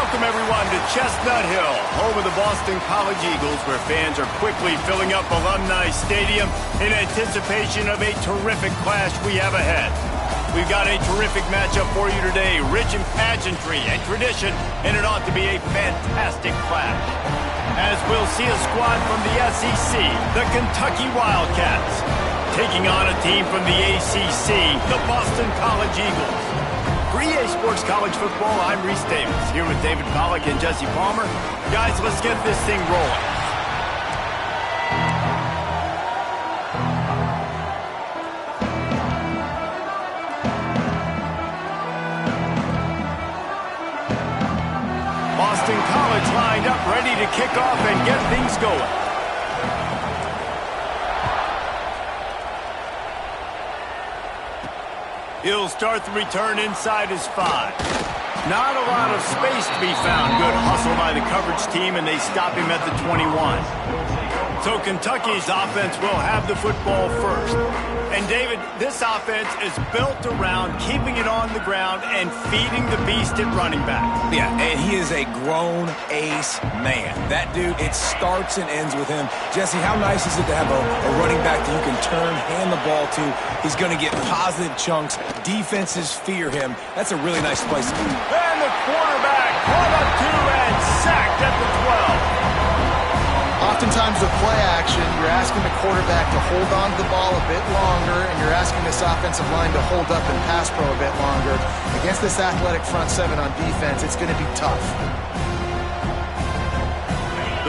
Welcome, everyone, to Chestnut Hill, home of the Boston College Eagles, where fans are quickly filling up Alumni Stadium in anticipation of a terrific clash we have ahead. We've got a terrific matchup for you today, rich in pageantry and tradition, and it ought to be a fantastic clash. As we'll see a squad from the SEC, the Kentucky Wildcats, taking on a team from the ACC, the Boston College Eagles. For EA Sports College Football, I'm Reese Davis, here with David Pollack and Jesse Palmer. Guys, let's get this thing rolling. Boston College lined up, ready to kick off and get things going. He'll start the return inside his 5. Not a lot of space to be found. Good hustle by the coverage team, and they stop him at the 21. So Kentucky's offense will have the football first. And, David, this offense is built around keeping it on the ground and feeding the beast at running back. Yeah, and he is a grown ace man. That dude, it starts and ends with him. Jesse, how nice is it to have a running back that you can turn, hand the ball to? He's going to get positive chunks. Defenses fear him. That's a really nice place to be. And the quarterback caught up to and sacked at the 12. Oftentimes with play action, you're asking the quarterback to hold on to the ball a bit longer, and you're asking this offensive line to hold up and pass pro a bit longer. Against this athletic front 7 on defense, it's going to be tough.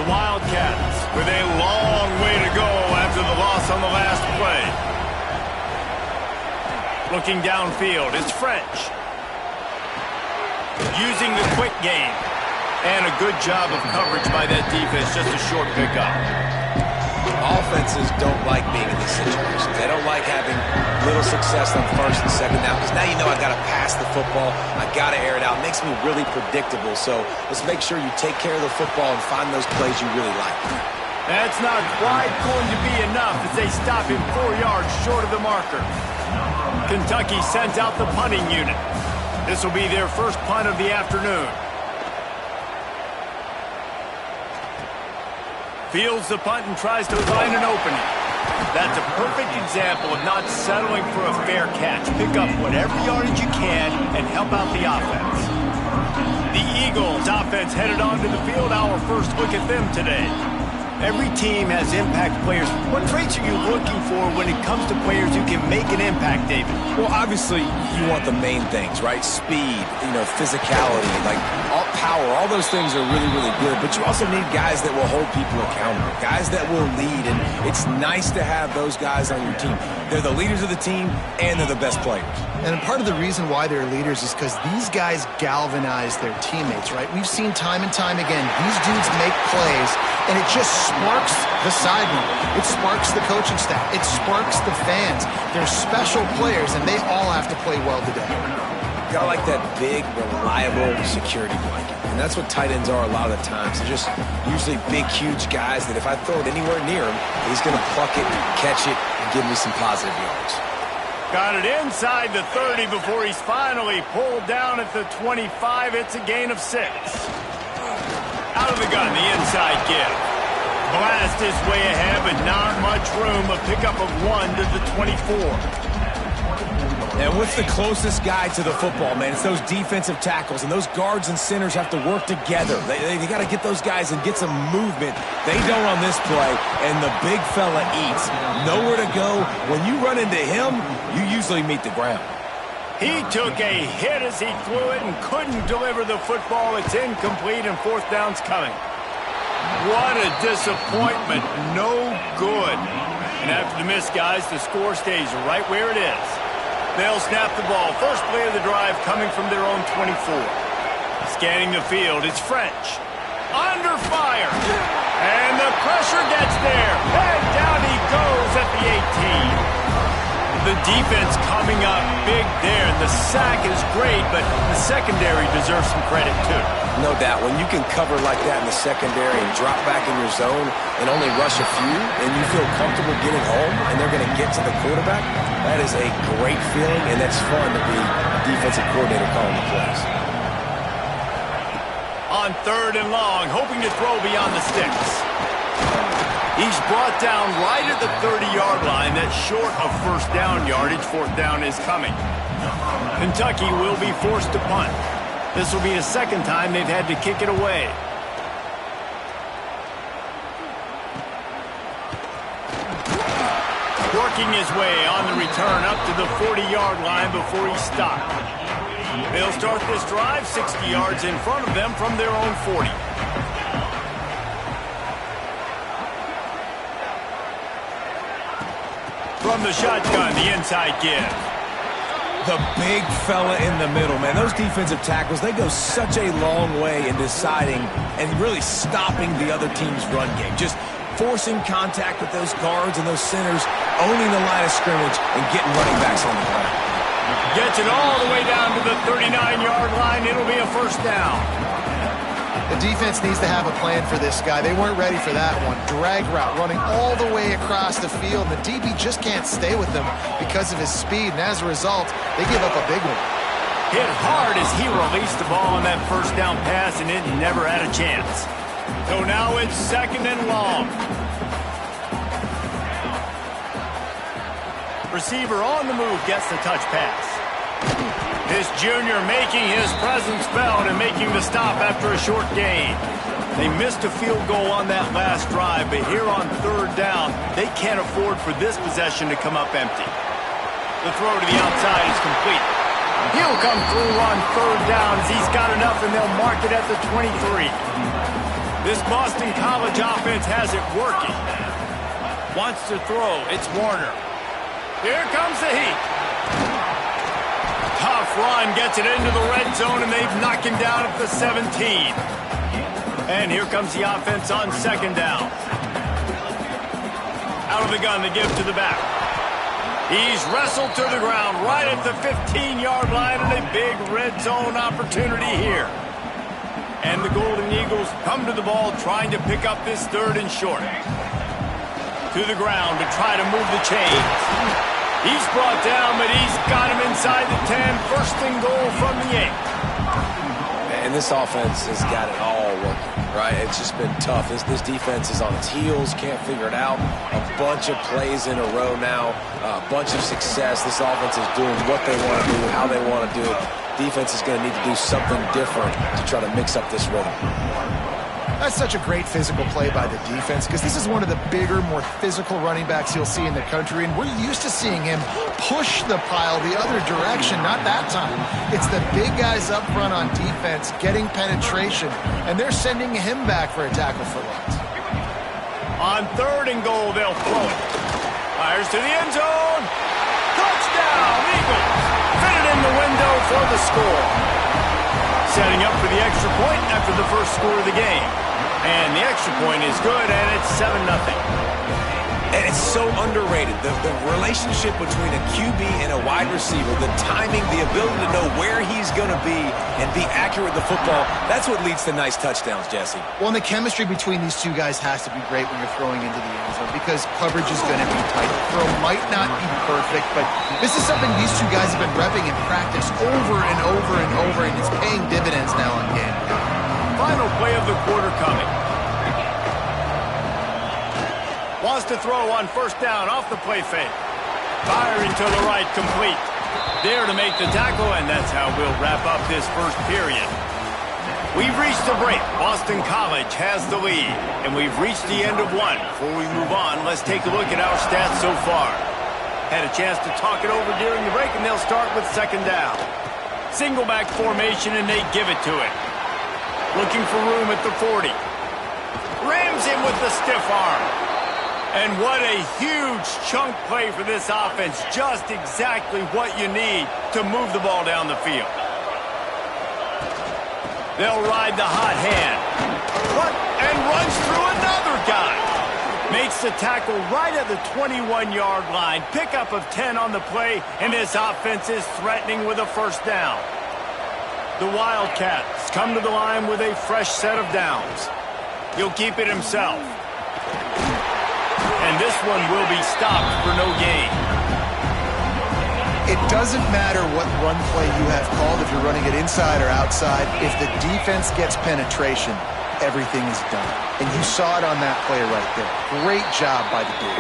The Wildcats with a long way to go after the loss on the last play. Looking downfield, it's French. Using the quick game. And a good job of coverage by that defense, just a short pickup. Offenses don't like being in these situations. They don't like having little success on first and second down, because now you know I got to pass the football. I got to air it out. It makes me really predictable. So let's make sure you take care of the football and find those plays you really like. That's not quite going to be enough as they stop him 4 yards short of the marker. Kentucky sends out the punting unit. This will be their first punt of the afternoon. Fields the punt and tries to find an opening. That's a perfect example of not settling for a fair catch. Pick up whatever yardage you can and help out the offense. The Eagles offense headed onto the field. Our first look at them today. Every team has impact players. What traits are you looking for when it comes to players who can make an impact, David? Well, obviously, you want the main things, right? Speed, physicality, like power. All those things are really, really good. But you also need guys that will hold people accountable, guys that will lead. And it's nice to have those guys on your team. They're the leaders of the team, and they're the best players. And part of the reason why they're leaders is because these guys galvanize their teammates, right? We've seen time and time again, these dudes make plays, and it just sparks the sideline. It sparks the coaching staff. It sparks the fans. They're special players, and they all have to play well today. Got like that big, reliable security blanket. And that's what tight ends are a lot of the times. They're just usually big, huge guys that if I throw it anywhere near him, he's going to pluck it, catch it, and give me some positive yards. Got it inside the 30 before he's finally pulled down at the 25. It's a gain of 6. Out of the gun, the inside give. Blast his way ahead, but not much room. A pickup of 1 to the 24. And what's the closest guy to the football, man? It's those defensive tackles, and those guards and centers have to work together. They got to get those guys and get some movement. They don't on this play, and the big fella eats. Nowhere to go. When you run into him, you usually meet the ground. He took a hit as he threw it and couldn't deliver the football. It's incomplete, and 4th down's coming. What a disappointment. No good. And after the miss, guys, the score stays right where it is. They'll snap the ball. First play of the drive coming from their own 24. Scanning the field, it's French. Under fire. And the pressure gets there. And down he goes at the 18. The defense coming up big there. The sack is great, but the secondary deserves some credit too. No doubt. When you can cover like that in the secondary and drop back in your zone and only rush a few, and you feel comfortable getting home and they're going to get to the quarterback, that is a great feeling, and that's fun to be a defensive coordinator calling the plays. on 3rd and long, hoping to throw beyond the sticks. He's brought down right at the 30-yard line. That's short of first down yardage. 4th down is coming. Kentucky will be forced to punt. This will be the 2nd time they've had to kick it away. Working his way on the return up to the 40-yard line before he stopped. They'll start this drive 60 yards in front of them from their own 40. From the shotgun, the inside give. The big fella in the middle, man. Those defensive tackles, they go such a long way in deciding and really stopping the other team's run game. Just forcing contact with those guards and those centers, owning the line of scrimmage, and getting running backs on the ground. Gets it all the way down to the 39-yard line. It'll be a 1st down. The defense needs to have a plan for this guy. They weren't ready for that one. Drag route running all the way across the field. And the DB just can't stay with them because of his speed. And as a result, they give up a big one. Hit hard as he released the ball on that 1st down pass, and it never had a chance. So now it's 2nd and long. Receiver on the move gets the touch pass. This junior making his presence felt and making the stop after a short gain. They missed a field goal on that last drive, but here on 3rd down, they can't afford for this possession to come up empty. The throw to the outside is complete. He'll come through on 3rd down as he's got enough, and they'll mark it at the 23. This Boston College offense has it working. Wants to throw. It's Warner. Here comes the heat. Tough run, gets it into the red zone, and they've knocked him down at the 17. And here comes the offense on 2nd down. Out of the gun to give to the back. He's wrestled to the ground right at the 15-yard line, and a big red zone opportunity here. And the Golden Eagles come to the ball trying to pick up this 3rd and short. To the ground to try to move the chains. He's brought down, but he's got him inside the 10. 1st and goal from the 8. And this offense has got it all working, right? It's just been tough. This defense is on its heels, can't figure it out. A bunch of plays in a row now, a bunch of success. This offense is doing what they want to do, how they want to do it. Defense is going to need to do something different to try to mix up this rhythm. That's such a great physical play by the defense because this is one of the bigger, more physical running backs you'll see in the country, and we're used to seeing him push the pile the other direction. Not that time. It's the big guys up front on defense getting penetration, and they're sending him back for a tackle for loss. On 3rd and goal, they'll throw it. Fires to the end zone. Touchdown, Eagles. Fitted in the window for the score. Setting up for the extra point after the first score of the game. And the extra point is good, and it's 7-0. And it's so underrated. The relationship between a QB and a wide receiver, the timing, the ability to know where he's going to be and be accurate with the football, that's what leads to nice touchdowns, Jesse. Well, and the chemistry between these two guys has to be great when you're throwing into the end zone because coverage is going to be tight. The throw might not be perfect, but this is something these two guys have been repping in practice over and over and over, and it's paying dividends now on game. Final play of the quarter coming. Wants to throw on 1st down off the play fake. Firing to the right, complete. There to make the tackle, and that's how we'll wrap up this 1st period. We've reached the break. Boston College has the lead, and we've reached the end of one. Before we move on, let's take a look at our stats so far. Had a chance to talk it over during the break, and they'll start with 2nd down. Single back formation, and they give it to it. Looking for room at the 40. Rams him with the stiff arm. And what a huge chunk play for this offense. Just exactly what you need to move the ball down the field. They'll ride the hot hand. What? And runs through another guy. Makes the tackle right at the 21-yard line. Pickup of 10 on the play, and this offense is threatening with a 1st down. The Wildcats come to the line with a fresh set of downs. He'll keep it himself. And this one will be stopped for no gain. It doesn't matter what run play you have called, if you're running it inside or outside. If the defense gets penetration, everything is done. And you saw it on that play right there. Great job by the dude.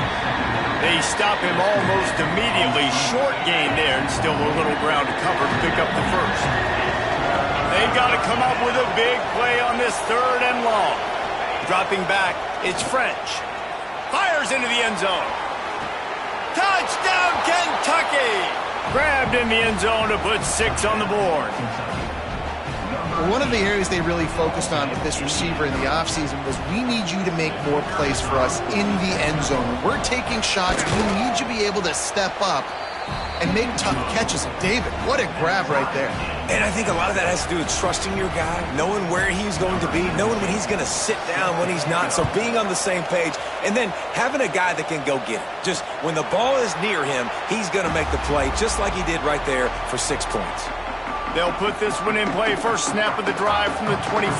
They stop him almost immediately. Short gain there, and still a little ground to cover to pick up the first. They've got to come up with a big play on this 3rd and long. Dropping back, it's French. Fires into the end zone. Touchdown, Kentucky! Grabbed in the end zone to put 6 on the board. One of the areas they really focused on with this receiver in the offseason was we need you to make more plays for us in the end zone. When we're taking shots, we need you to be able to step up and make tough catches. David, what a grab right there. And I think a lot of that has to do with trusting your guy, knowing where he's going to be, knowing when he's going to sit down, when he's not, so being on the same page, and then having a guy that can go get it. Just when the ball is near him, he's going to make the play, just like he did right there for 6 points. They'll put this one in play. First snap of the drive from the 25.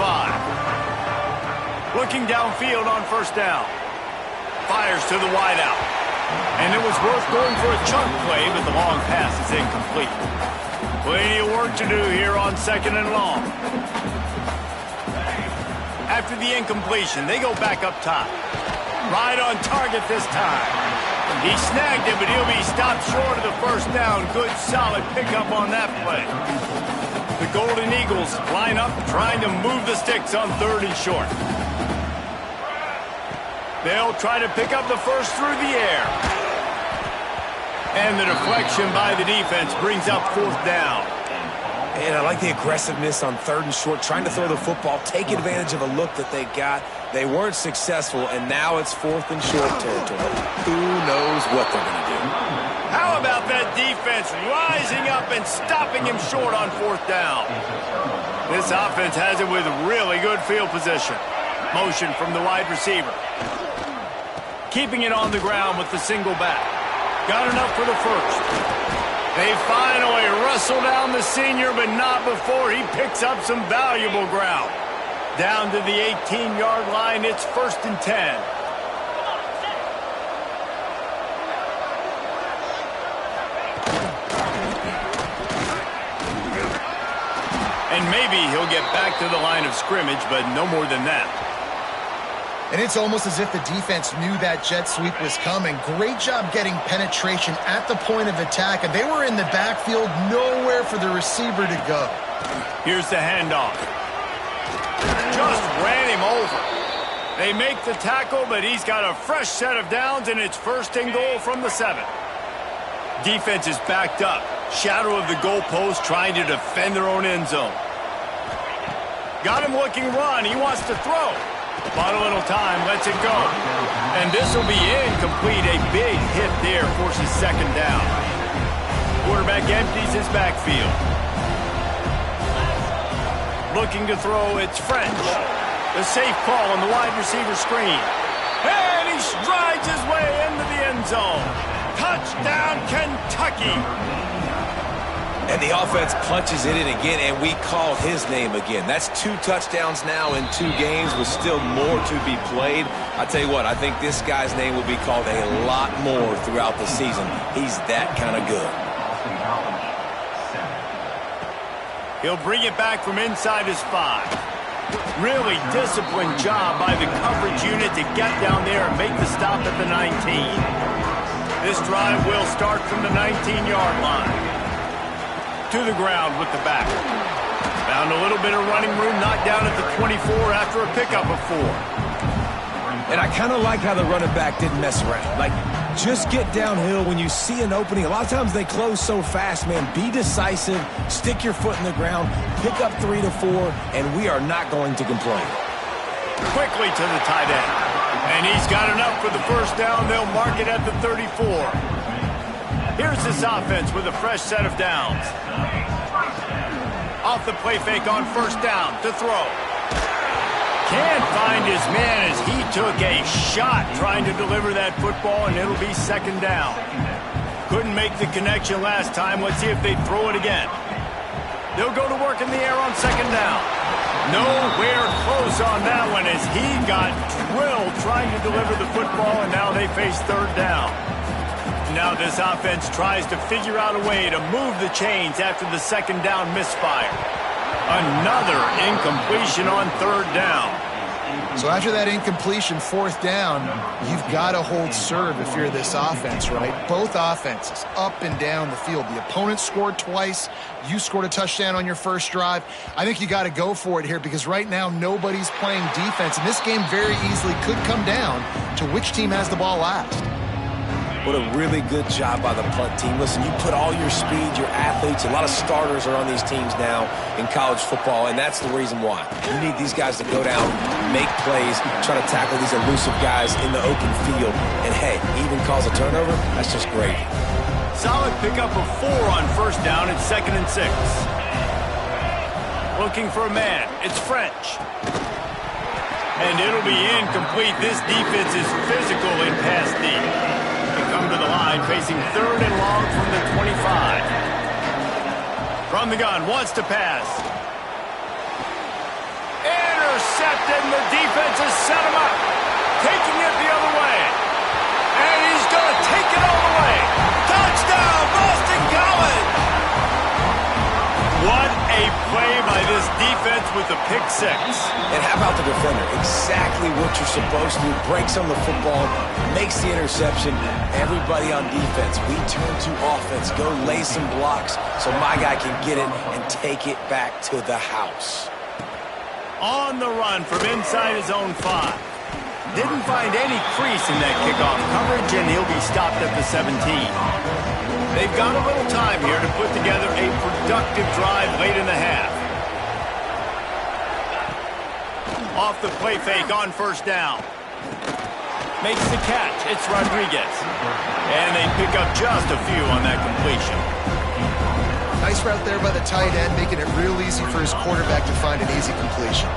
Looking downfield on first down. Fires to the wideout. And it was worth going for a chunk play, but the long pass is incomplete. Plenty of work to do here on 2nd and long. After the incompletion, they go back up top. Right on target this time. He snagged it, but he'll be stopped short of the first down. Good, solid pickup on that play. The Golden Eagles line up, trying to move the sticks on 3rd and short. They'll try to pick up the first through the air. And the deflection by the defense brings up 4th down. And I like the aggressiveness on 3rd and short, trying to throw the football, take advantage of a look that they got. They weren't successful, and now it's 4th and short territory. Who knows what they're going to do? How about that defense rising up and stopping him short on 4th down? This offense has it with really good field position. Motion from the wide receiver. Keeping it on the ground with the single back. Got enough for the first. They finally wrestle down the senior, but not before he picks up some valuable ground. Down to the 18-yard line, it's 1st and 10. And maybe he'll get back to the line of scrimmage, but no more than that. And it's almost as if the defense knew that jet sweep was coming. Great job getting penetration at the point of attack, and they were in the backfield, nowhere for the receiver to go. Here's the handoff. Just ran him over. They make the tackle, but he's got a fresh set of downs, and it's 1st and goal from the 7. Defense is backed up. Shadow of the goalpost, trying to defend their own end zone. Got him looking run. He wants to throw. Bought a little time, lets it go. And this will be incomplete. A big hit there forces 2nd down. Quarterback empties his backfield. Looking to throw, it's French. The safe call on the wide receiver screen. And he strides his way into the end zone. Touchdown, Kentucky. And the offense punches it in again, and we call his name again. That's 2 touchdowns now in 2 games with still more to be played. I tell you what, I think this guy's name will be called a lot more throughout the season. He's that kind of good. He'll bring it back from inside his 5. Really disciplined job by the coverage unit to get down there and make the stop at the 19. This drive will start from the 19-yard line. To the ground with the back. Found a little bit of running room, knocked down at the 24 after a pickup of 4. And I kind of like how the running back didn't mess around. Like, just get downhill when you see an opening. A lot of times they close so fast, man. Be decisive, stick your foot in the ground, pick up 3 to 4, and we are not going to complain. Quickly to the tight end. And he's got enough for the first down. They'll mark it at the 34. Here's this offense with a fresh set of downs. Off the play fake on first down to throw. Can't find his man as he took a shot trying to deliver that football, and it'll be 2nd down. Couldn't make the connection last time. Let's see if they throw it again. They'll go to work in the air on 2nd down. Nowhere close on that one as he got drilled trying to deliver the football, and now they face 3rd down. Now this offense tries to figure out a way to move the chains after the second down misfire. Another incompletion on third down. So after that incompletion, fourth down, you've got to hold serve if you're this offense, right? Both offenses, up and down the field. The opponent scored twice. You scored a touchdown on your first drive. I think you got to go for it here because right now nobody's playing defense. And this game very easily could come down to which team has the ball last. What a really good job by the punt team. Listen, you put all your speed, your athletes, a lot of starters are on these teams now in college football, and that's the reason why. You need these guys to go down, make plays, try to tackle these elusive guys in the open field, and hey, even cause a turnover, that's just great. Solid pickup of 4 on first down. It's 2nd and 6. Looking for a man. It's French. And it'll be incomplete. This defense is physical in pass deep. Come to the line, facing 3rd and long from the 25. From the gun, wants to pass. Intercepted, and the defense has set him up. Taking it the other way. And he's going to take it all the way. Touchdown, Boston College! What a play by this defense with the pick 6. And how about the defender? Exactly what you're supposed to do. Breaks on the football, makes the interception. Everybody on defense, we turn to offense. Go lay some blocks so my guy can get it and take it back to the house. On the run from inside his own 5. Didn't find any crease in that kickoff coverage, and he'll be stopped at the 17. They've got a little time here to put together a productive drive late in the half. Off the play fake on first down. Makes the catch. It's Rodriguez. And they pick up just a few on that completion. Nice route there by the tight end, making it real easy for his quarterback to find an easy completion.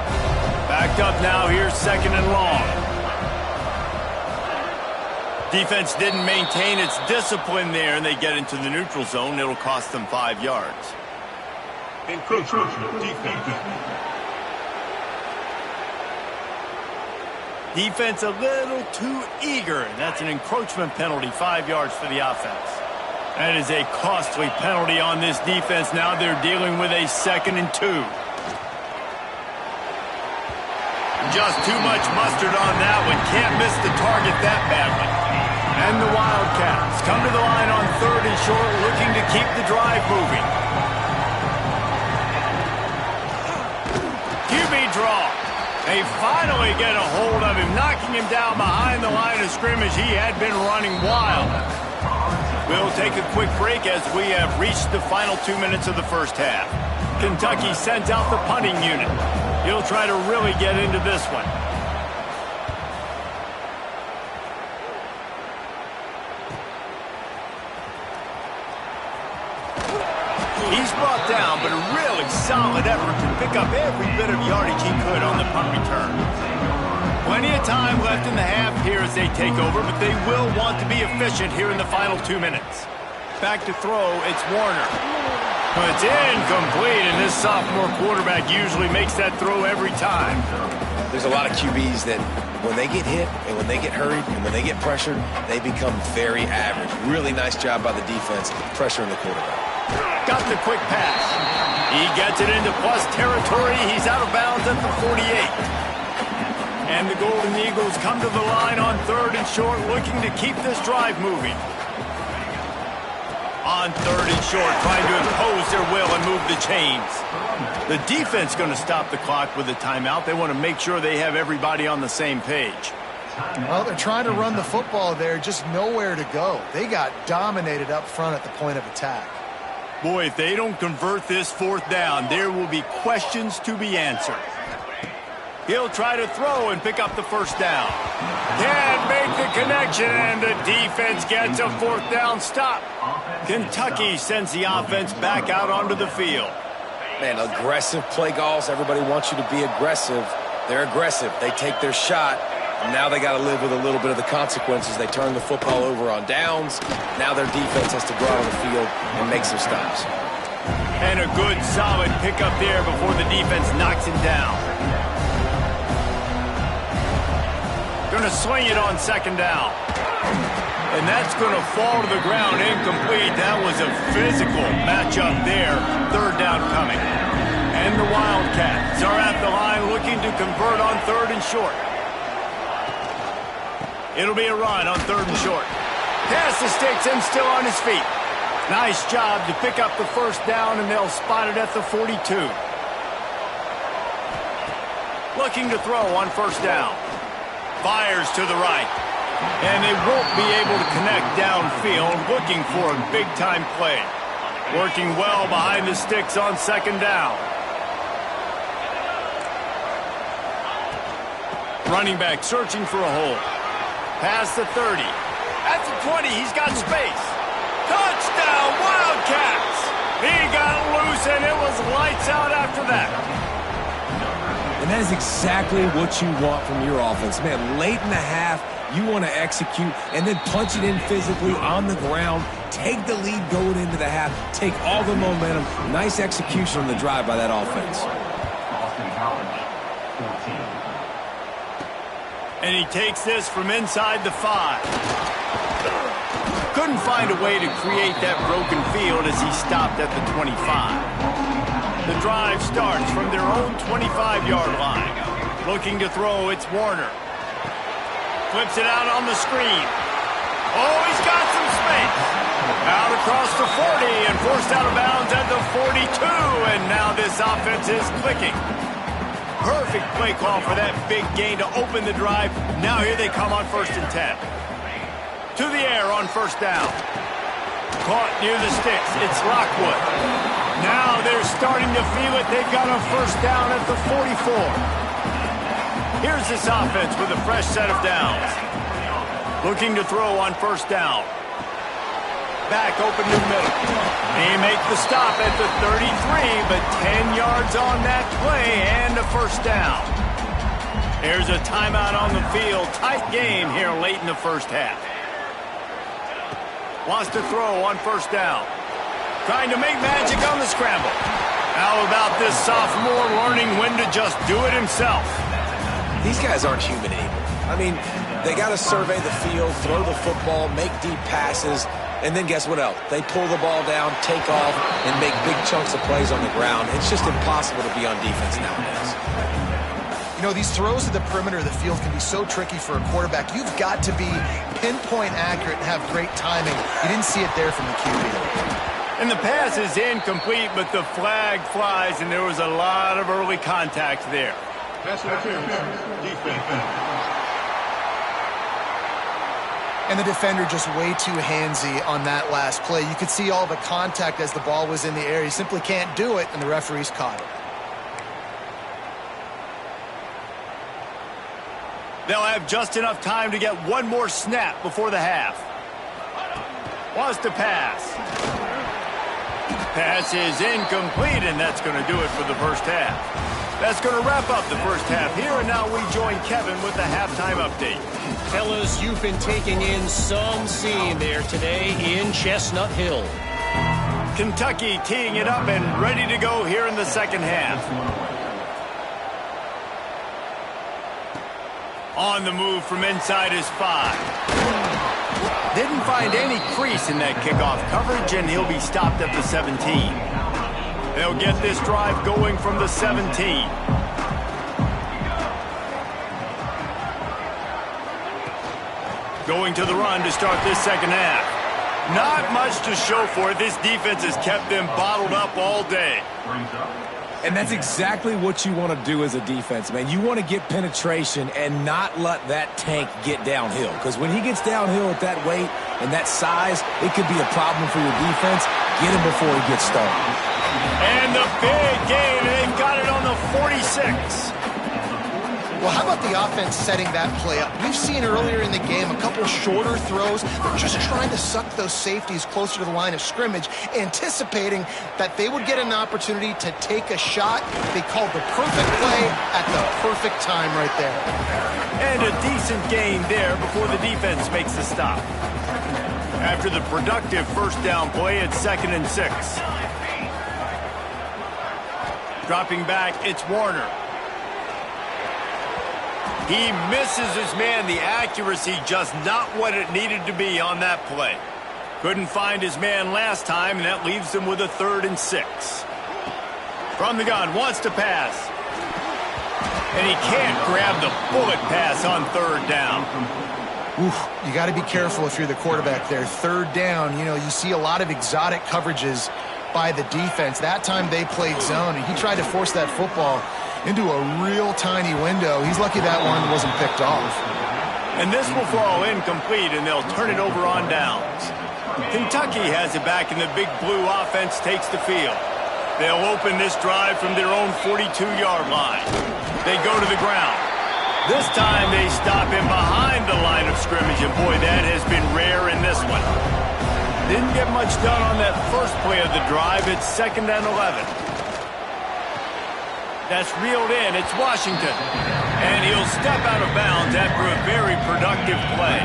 Backed up now. Here's 2nd and long. Defense didn't maintain its discipline there, and they get into the neutral zone. It'll cost them 5 yards. Encroachment defense. Defense a little too eager. That's an encroachment penalty, 5 yards for the offense. That is a costly penalty on this defense. Now they're dealing with a 2nd and 2. Just too much mustard on that one. Can't miss the target that badly. And the Wildcats come to the line on 3rd and short, looking to keep the drive moving. QB draw. They finally get a hold of him, knocking him down behind the line of scrimmage. He had been running wild. We'll take a quick break as we have reached the final 2 minutes of the first half. Kentucky sends out the punting unit. He'll try to really get into this one. He's brought down, but a really solid effort to pick up every bit of yardage he could on the punt return. Plenty of time left in the half here as they take over, but they will want to be efficient here in the final 2 minutes. Back to throw, it's Warner. It's incomplete, and this sophomore quarterback usually makes that throw every time. There's a lot of QBs that when they get hit and when they get hurried and when they get pressured, they become very average. Really nice job by the defense pressuring the quarterback. Got the quick pass. He gets it into plus territory. He's out of bounds at the 48. And the Golden Eagles come to the line on 3rd and short, looking to keep this drive moving. On 3rd and short, trying to impose their will and move the chains. The defense going to stop the clock with a timeout. They want to make sure they have everybody on the same page. Well, they're trying to run the football there, just nowhere to go. They got dominated up front at the point of attack. Boy, if they don't convert this 4th down, there will be questions to be answered. He'll try to throw and pick up the 1st down. Can't make the connection, and the defense gets a 4th down stop. Kentucky sends the offense back out onto the field. Man, aggressive play calls. Everybody wants you to be aggressive. They're aggressive. They take their shot. And now they got to live with a little bit of the consequences. They turn the football over on downs. Now their defense has to go out on the field and make some stops. And a good, solid pickup there before the defense knocks him down. Going to swing it on 2nd down. And that's going to fall to the ground incomplete. That was a physical matchup there. Third down coming. And the Wildcats are at the line looking to convert on third and short. It'll be a run on third and short. Pass the sticks and still on his feet. Nice job to pick up the first down, and they'll spot it at the 42. Looking to throw on first down. Fires to the right. And they won't be able to connect downfield, looking for a big-time play. Working well behind the sticks on second down. Running back searching for a hole. Past the 30. At the 20, he's got space. Touchdown, Wildcats! He got loose, and it was lights out after that. And that is exactly what you want from your offense. Man, late in the half, you want to execute and then punch it in physically on the ground. Take the lead going into the half. Take all the momentum. Nice execution on the drive by that offense. And he takes this from inside the 5. Couldn't find a way to create that broken field as he stopped at the 25. The drive starts from their own 25-yard line. Looking to throw, it's Warner. Flips it out on the screen. Oh, he's got some space. Out across the 40 and forced out of bounds at the 42. And now this offense is clicking. Perfect play call for that big gain to open the drive. Now here they come on first and 10. To the air on first down. Caught near the sticks. It's Lockwood. Now they're starting to feel it. They've got a first down at the 44. Here's this offense with a fresh set of downs. Looking to throw on first down. Back open to the middle. They make the stop at the 33, but 10 yards on that play and a first down. There's a timeout on the field. Tight game here late in the first half. Wants to throw on first down. Trying to make magic on the scramble. How about this sophomore learning when to just do it himself? These guys aren't human anymore. I mean, they got to survey the field, throw the football, make deep passes, and then guess what else? They pull the ball down, take off, and make big chunks of plays on the ground. It's just impossible to be on defense nowadays. You know, these throws to the perimeter of the field can be so tricky for a quarterback. You've got to be pinpoint accurate and have great timing. You didn't see it there from the QB. And the pass is incomplete, but the flag flies, and there was a lot of early contact there. Pass interference. Defense. And the defender just way too handsy on that last play. You could see all the contact as the ball was in the air. He simply can't do it, and the referees caught it. They'll have just enough time to get one more snap before the half. Wants to pass. Pass is incomplete, and that's going to do it for the first half. That's going to wrap up the first half here, and now we join Kevin with the halftime update. Fellas, you've been taking in some scene there today in Chestnut Hill. Kentucky teeing it up and ready to go here in the second half. On the move from inside his 5. Didn't find any crease in that kickoff coverage, and he'll be stopped at the 17. They'll get this drive going from the 17. Going to the run to start this second half. Not much to show for it. This defense has kept them bottled up all day. And that's exactly what you want to do as a defense, man. You want to get penetration and not let that tank get downhill. Because when he gets downhill at that weight and that size, it could be a problem for your defense. Get him before he gets started. And the big gain, they've got it on the 46. Well, how about the offense setting that play up? We've seen earlier in the game a couple shorter throws. They're just trying to suck those safeties closer to the line of scrimmage, anticipating that they would get an opportunity to take a shot. They called the perfect play at the perfect time right there. And a decent gain there before the defense makes the stop. After the productive first down play, it's 2nd and 6. Dropping back, it's Warner. He misses his man. The accuracy just not what it needed to be on that play. Couldn't find his man last time, and that leaves him with a 3rd and 6. From the gun, wants to pass. And he can't grab the bullet pass on 3rd down. Oof, you got to be careful if you're the quarterback there. 3rd down, you know, you see a lot of exotic coverages by the defense. That time they played zone, and he tried to force that football into a real tiny window. He's lucky that one wasn't picked off. And this will fall incomplete, and they'll turn it over on downs. Kentucky has it back, and the big blue offense takes the field. They'll open this drive from their own 42-yard line. They go to the ground. This time they stop him behind the line of scrimmage, and boy, that has been rare in this one. Didn't get much done on that first play of the drive. It's 2nd and 11. That's reeled in. It's Washington. And he'll step out of bounds after a very productive play.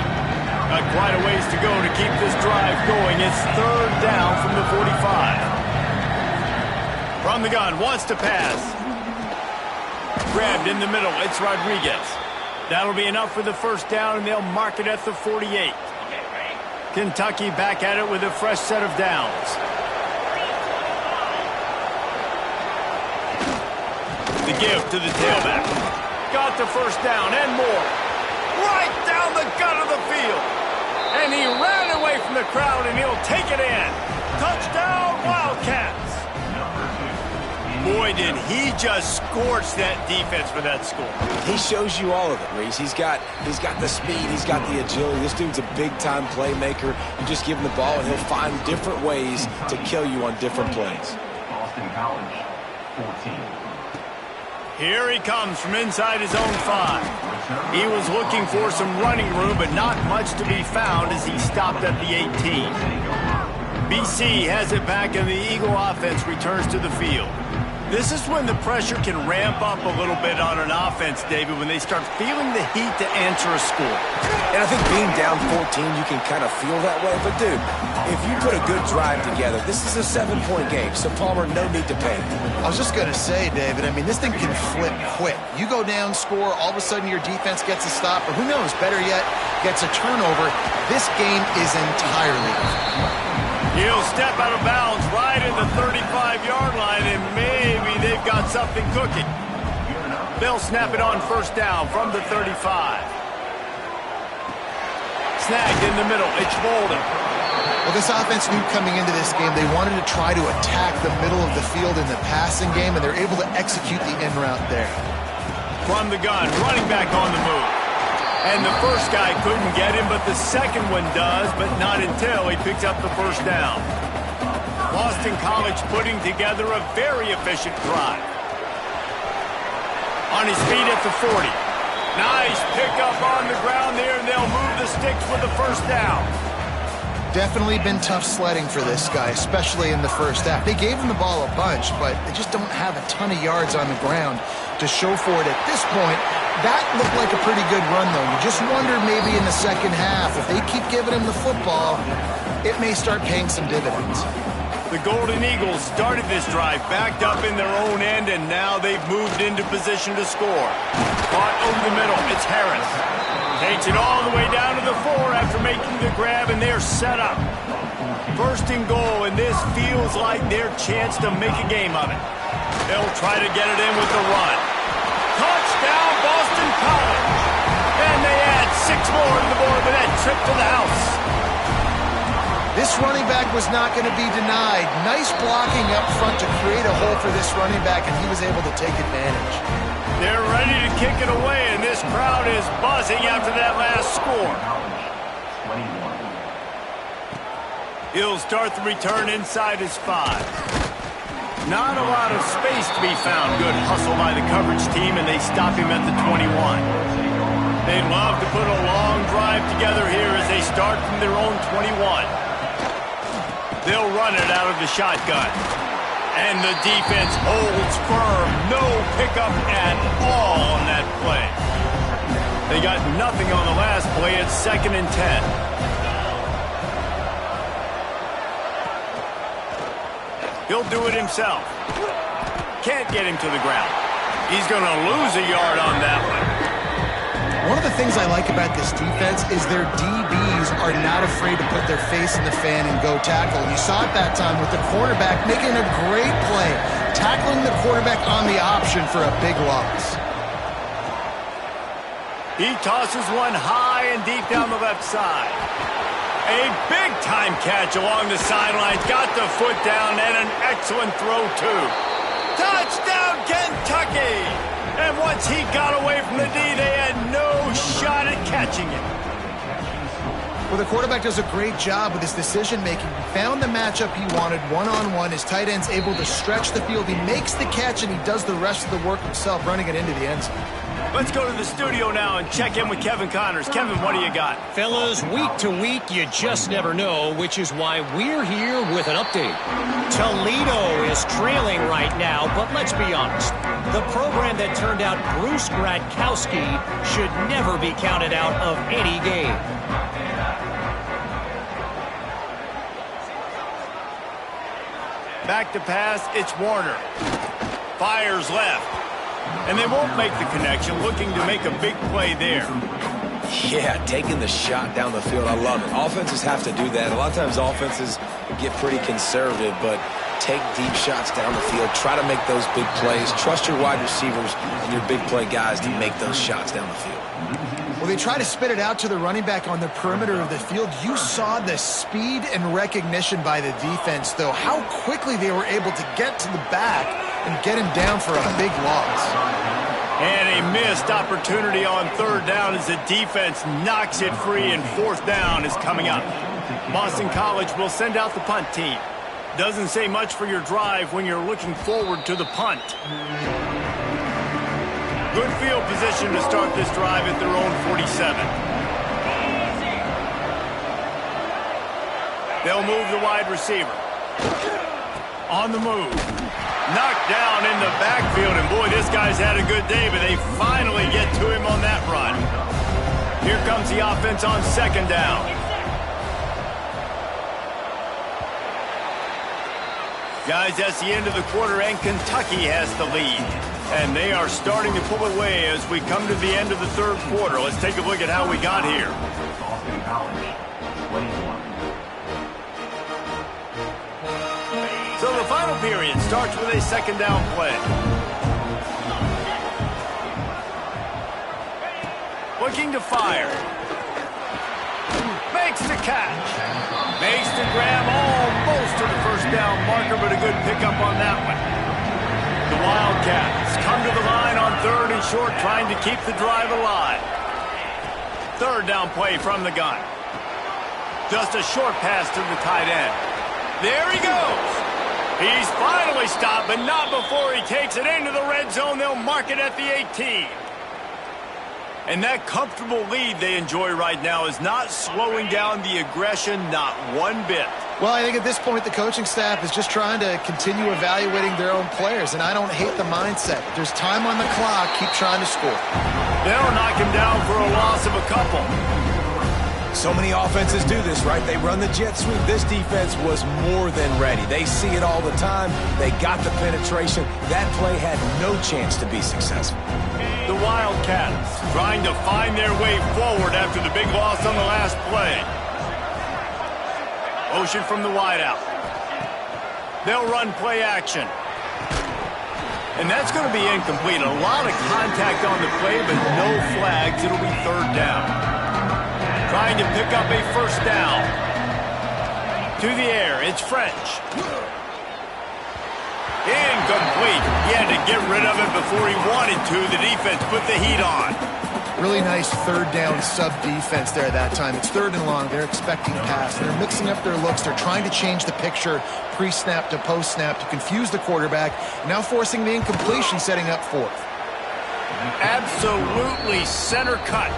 Got quite a ways to go to keep this drive going. It's 3rd down from the 45. From the gun, wants to pass. Grabbed in the middle. It's Rodriguez. That'll be enough for the 1st down, and they'll mark it at the 48. Kentucky back at it with a fresh set of downs. The give to the tailback. Got the 1st down and more. Right down the gut of the field. And he ran away from the crowd, and he'll take it in. Touchdown, Wildcats. Boy, did he just scorch that defense for that score. He shows you all of it, Reese. He's got the speed. He's got the agility. This dude's a big-time playmaker. You just give him the ball, and he'll find different ways to kill you on different plays. Boston College, 14. Here he comes from inside his own 5. He was looking for some running room, but not much to be found as he stopped at the 18. BC has it back, and the Eagle offense returns to the field. This is when the pressure can ramp up a little bit on an offense, David, when they start feeling the heat to answer a score. And I think being down 14, you can kind of feel that way. But, dude, if you put a good drive together, this is a 7-point game. So, Palmer, no need to panic. I was just going to say, David, I mean, this thing can flip quick. You go down, score, all of a sudden your defense gets a stop, or who knows, better yet, gets a turnover. This game is entirely over. He'll step out of bounds right in the 35-yard line, and maybe they've got something cooking. They'll snap it on 1st down from the 35. Snagged in the middle. It's Bolden. Well, this offense knew coming into this game they wanted to try to attack the middle of the field in the passing game, and they're able to execute the in route there. From the gun, running back on the move. And the first guy couldn't get him, but the second one does, but not until he picks up the 1st down. Boston College putting together a very efficient drive. On his feet at the 40. Nice pickup on the ground there, and they'll move the sticks with the 1st down. Definitely been tough sledding for this guy, especially in the 1st half. They gave him the ball a bunch, but they just don't have a ton of yards on the ground to show for it at this point. That looked like a pretty good run, though. You just wonder maybe in the 2nd half, if they keep giving him the football, it may start paying some dividends. The Golden Eagles started this drive backed up in their own end, and now they've moved into position to score. Caught over the middle. It's Harris. Takes it all the way down to the 4 after making the grab, and they're set up. 1st and goal, and this feels like their chance to make a game of it. They'll try to get it in with the run. Touchdown, Boston College. And they add 6 more to the board with that trip to the house. This running back was not going to be denied. Nice blocking up front to create a hole for this running back, and he was able to take advantage. They're ready to kick it away, and this crowd is buzzing after that last score. He'll start the return inside his 5. Not a lot of space to be found. Good hustle by the coverage team, and they stop him at the 21. They'd love to put a long drive together here as they start from their own 21. They'll run it out of the shotgun. And the defense holds firm. No pickup at all on that play. They got nothing on the last play. It's 2nd and 10. He'll do it himself. Can't get him to the ground. He's going to lose a yard on that one. One of the things I like about this defense is their DBs are not afraid to put their face in the fan and go tackle. You saw it that time with the quarterback making a great play, tackling the quarterback on the option for a big loss. He tosses one high and deep down the left side. A big-time catch along the sidelines. Got the foot down and an excellent throw, too. Touchdown, Kentucky! And once he got away from the D, they had no shot at catching it. Well, the quarterback does a great job with his decision-making. He found the matchup he wanted, one-on-one. His tight end's able to stretch the field. He makes the catch, and he does the rest of the work himself, running it into the end zone. Let's go to the studio now and check in with Kevin Connors. Kevin, what do you got? Fellas, week to week, you just never know, which is why we're here with an update. Toledo is trailing right now, but let's be honest. The program that turned out Bruce Gradkowski should never be counted out of any game. Back to pass, it's Warner. Fires left. And they won't make the connection, looking to make a big play there. Yeah, taking the shot down the field, I love it. Offenses have to do that. A lot of times offenses get pretty conservative, but take deep shots down the field. Try to make those big plays. Trust your wide receivers and your big play guys to make those shots down the field. Well, they try to spit it out to the running back on the perimeter of the field. You saw the speed and recognition by the defense, though, how quickly they were able to get to the back and get him down for a big loss. And a missed opportunity on third down as the defense knocks it free, and fourth down is coming up. Boston College will send out the punt team. Doesn't say much for your drive when you're looking forward to the punt. Good field position to start this drive at their own 47. They'll move the wide receiver. On the move. Knocked down in the backfield, and boy, this guy's had a good day, but they finally get to him on that run. Here comes the offense on second down. Guys, that's the end of the quarter, and Kentucky has the lead. And they are starting to pull away as we come to the end of the third quarter. Let's take a look at how we got here. Boston College, 21. So the final period starts with a second down play. Looking to fire. Makes the catch. Makes the grab almost to the first down marker, but a good pickup on that one. The Wildcats come to the line on third and short, trying to keep the drive alive. Third down play from the gun. Just a short pass to the tight end. There he goes. He's finally stopped, but not before he takes it into the red zone. They'll mark it at the 18. And that comfortable lead they enjoy right now is not slowing down the aggression, not one bit. Well, I think at this point the coaching staff is just trying to continue evaluating their own players, and I don't hate the mindset. There's time on the clock. Keep trying to score. They'll knock him down for a loss of a couple. So many offenses do this, right? They run the jet sweep. This defense was more than ready. They see it all the time. They got the penetration. That play had no chance to be successful. The Wildcats trying to find their way forward after the big loss on the last play. Motion from the wideout. They'll run play action. And that's going to be incomplete. A lot of contact on the play, but no flags. It'll be third down. Trying to pick up a first down. To the air, it's French. Incomplete. He had to get rid of it before he wanted to. The defense put the heat on. Really nice third down sub-defense there that time. It's third and long. They're expecting pass. They're mixing up their looks. They're trying to change the picture pre-snap to post-snap to confuse the quarterback. Now forcing the incompletion, setting up fourth. Absolutely center cut.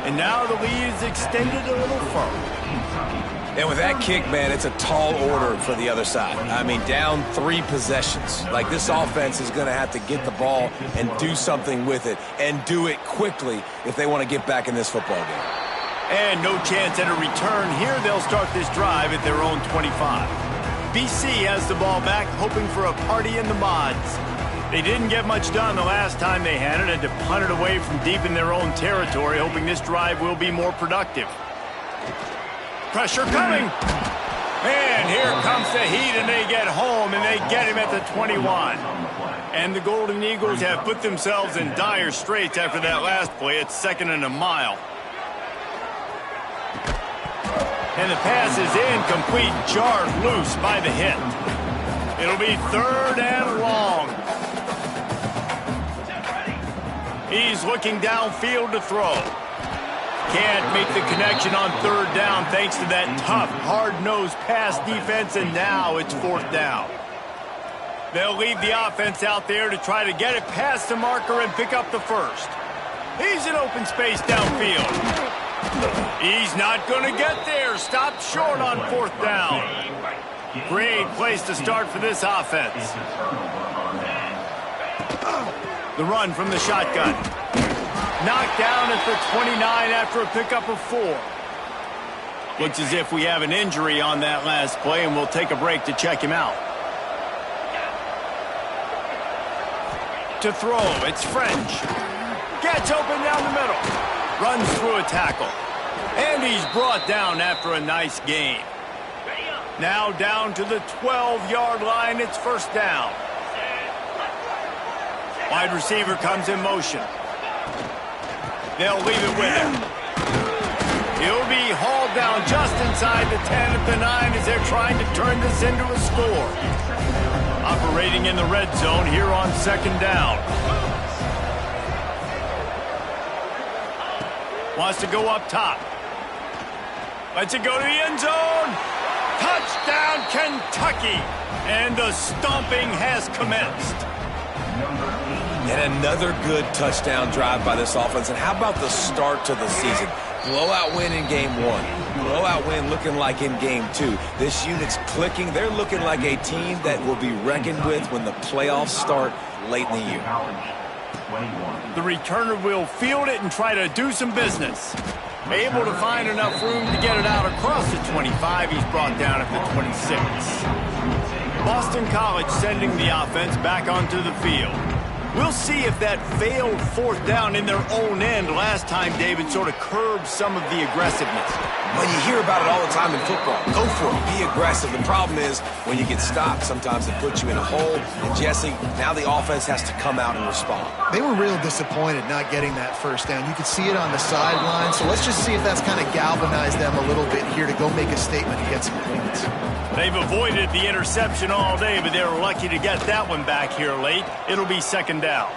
And now the lead is extended a little further. And with that kick, man, it's a tall order for the other side. I mean, down 3 possessions. Like, this offense is going to have to get the ball and do something with it, and do it quickly if they want to get back in this football game. And no chance at a return. Here they'll start this drive at their own 25. BC has the ball back, hoping for a party in the mods. They didn't get much done the last time they had it and to punt it away from deep in their own territory, hoping this drive will be more productive. Pressure coming. And here comes the heat, and they get home, and they get him at the 21. And the Golden Eagles have put themselves in dire straits after that last play. It's 2nd and a mile. And the pass is incomplete, jarred loose by the hit. It'll be 3rd and long. He's looking downfield to throw. Can't make the connection on 3rd down thanks to that tough, hard-nosed pass defense, and now it's 4th down. They'll leave the offense out there to try to get it past the marker and pick up the first. He's in open space downfield. He's not going to get there. Stopped short on 4th down. Great place to start for this offense. The run from the shotgun. Knocked down at the 29 after a pickup of 4. Looks as if we have an injury on that last play, and we'll take a break to check him out. To throw, it's French. Gets open down the middle. Runs through a tackle. And he's brought down after a nice gain. Now down to the 12-yard line, it's 1st down. Wide receiver comes in motion. They'll leave it with him. He'll be hauled down just inside the 10 at the 9 as they're trying to turn this into a score. Operating in the red zone here on 2nd down. Wants to go up top. Lets it go to the end zone. Touchdown, Kentucky. And the stomping has commenced. And another good touchdown drive by this offense. And how about the start to the season? Blowout win in game 1. Blowout win looking like in game 2. This unit's clicking. They're looking like a team that will be reckoned with when the playoffs start late in the year. The returner will field it and try to do some business. Able to find enough room to get it out across the 25. He's brought down at the 26. Boston College sending the offense back onto the field. We'll see if that failed 4th down in their own end last time, David, sort of curbed some of the aggressiveness. Well, you hear about it all the time in football. Go for it. Be aggressive. The problem is when you get stopped, sometimes it puts you in a hole. And, Jesse, now the offense has to come out and respond. They were real disappointed not getting that 1st down. You could see it on the sideline. So let's just see if that's kind of galvanized them a little bit here to go make a statement and get some points. They've avoided the interception all day, but they were lucky to get that one back here late. It'll be 2nd down.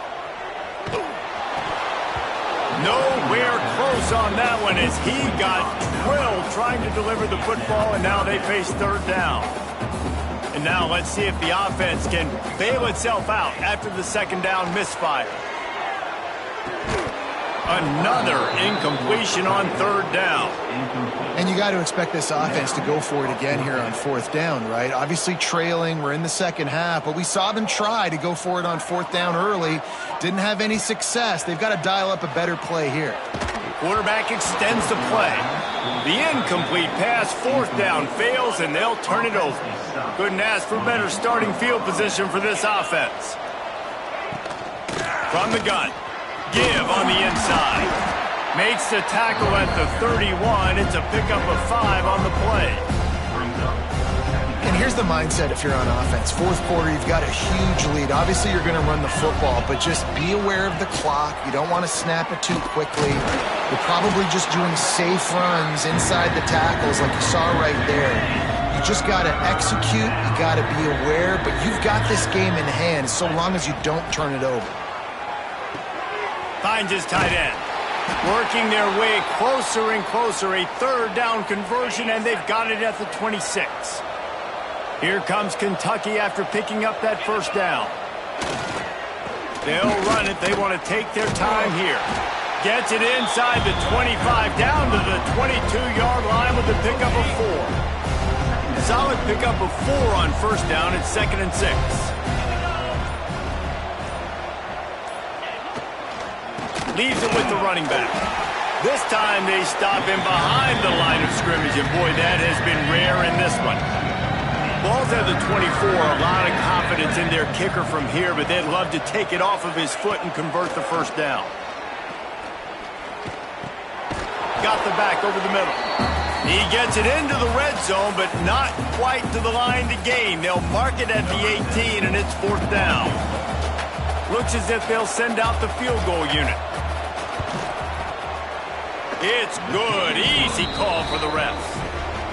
Nowhere close on that one as he got drilled trying to deliver the football, and now they face 3rd down. And now let's see if the offense can bail itself out after the 2nd down misfire. Another incompletion on 3rd down. And you got to expect this offense to go for it again here on 4th down, right? Obviously trailing, we're in the 2nd half, but we saw them try to go for it on 4th down early. Didn't have any success. They've got to dial up a better play here. Quarterback extends the play. The incomplete pass, 4th down, fails, and they'll turn it over. Couldn't ask for better starting field position for this offense. From the gun. Give on the inside. Makes the tackle at the 31. It's a pickup of 5 on the play. And here's the mindset if you're on offense. 4th quarter, you've got a huge lead. Obviously, you're going to run the football, but just be aware of the clock. You don't want to snap it too quickly. You're probably just doing safe runs inside the tackles like you saw right there. You just got to execute. You got to be aware, but you've got this game in hand so long as you don't turn it over. Finds his tight end. Working their way closer and closer. A 3rd down conversion, and they've got it at the 26. Here comes Kentucky after picking up that 1st down. They'll run it. They want to take their time here. Gets it inside the 25, down to the 22-yard line with a pickup of 4. Solid pickup of 4 on 1st down. It's 2nd and 6. Leaves it with the running back. This time they stop him behind the line of scrimmage, and boy, that has been rare in this one. Ball's at the 24. A lot of confidence in their kicker from here, but they'd love to take it off of his foot and convert the first down. Got the back over the middle. He gets it into the red zone, but not quite to the line to gain. They'll mark it at the 18, and it's fourth down. Looks as if they'll send out the field goal unit. It's good. Easy call for the refs.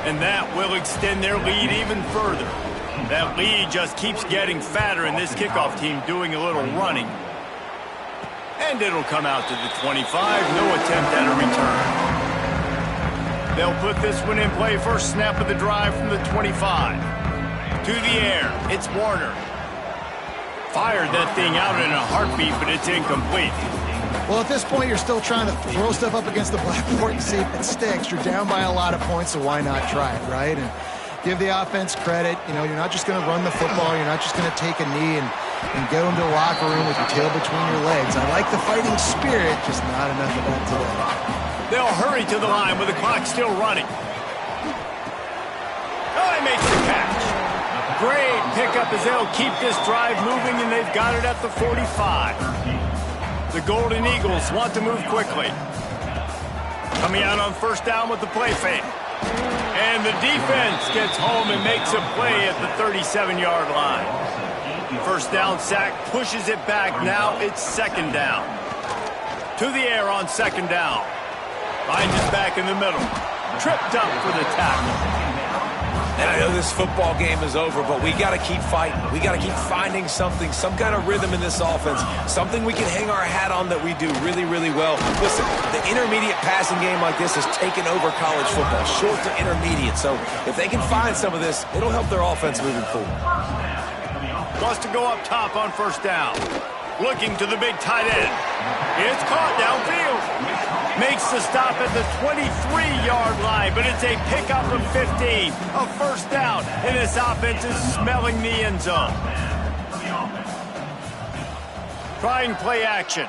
And that will extend their lead even further. That lead just keeps getting fatter, and this kickoff team doing a little running. And it'll come out to the 25. No attempt at a return. They'll put this one in play. First snap of the drive from the 25. To the air. It's Warner. Fired that thing out in a heartbeat, but it's incomplete. Well, at this point, you're still trying to throw stuff up against the blackboard and see if it sticks. You're down by a lot of points, so why not try it, right? And give the offense credit. You know, you're not just going to run the football. You're not just going to take a knee and go into the locker room with your tail between your legs. I like the fighting spirit, just not enough of that today. They'll hurry to the line with the clock still running. Oh, he makes the catch. Great pickup as they'll keep this drive moving, and they've got it at the 45. The Golden Eagles want to move quickly. Coming out on first down with the play fake. And the defense gets home and makes a play at the 37-yard line. First down sack pushes it back. Now it's second down. To the air on second down. Finds it back in the middle. Tripped up for the tackle. And I know this football game is over, but we got to keep fighting. We got to keep finding something, some kind of rhythm in this offense, something we can hang our hat on that we do really, really well. Listen, the intermediate passing game like this has taken over college football, short to intermediate. So if they can find some of this, it'll help their offense moving forward. Wants to go up top on first down. Looking to the big tight end. It's caught downfield. Makes the stop at the 23-yard line, but it's a pickup of 15. A first down, and this offense is smelling the end zone. Trying play action.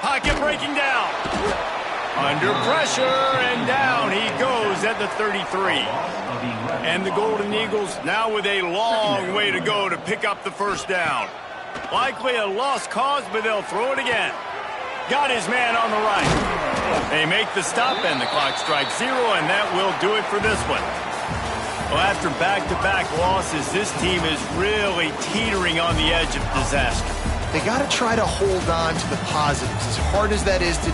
Pocket breaking down. Under pressure, and down he goes at the 33. And the Golden Eagles now with a long way to go to pick up the first down. Likely a lost cause, but they'll throw it again. Got his man on the right. They make the stop, and the clock strikes zero, and that will do it for this one. Well, after back-to-back losses, this team is really teetering on the edge of disaster. They got to try to hold on to the positives, as hard as that is to do.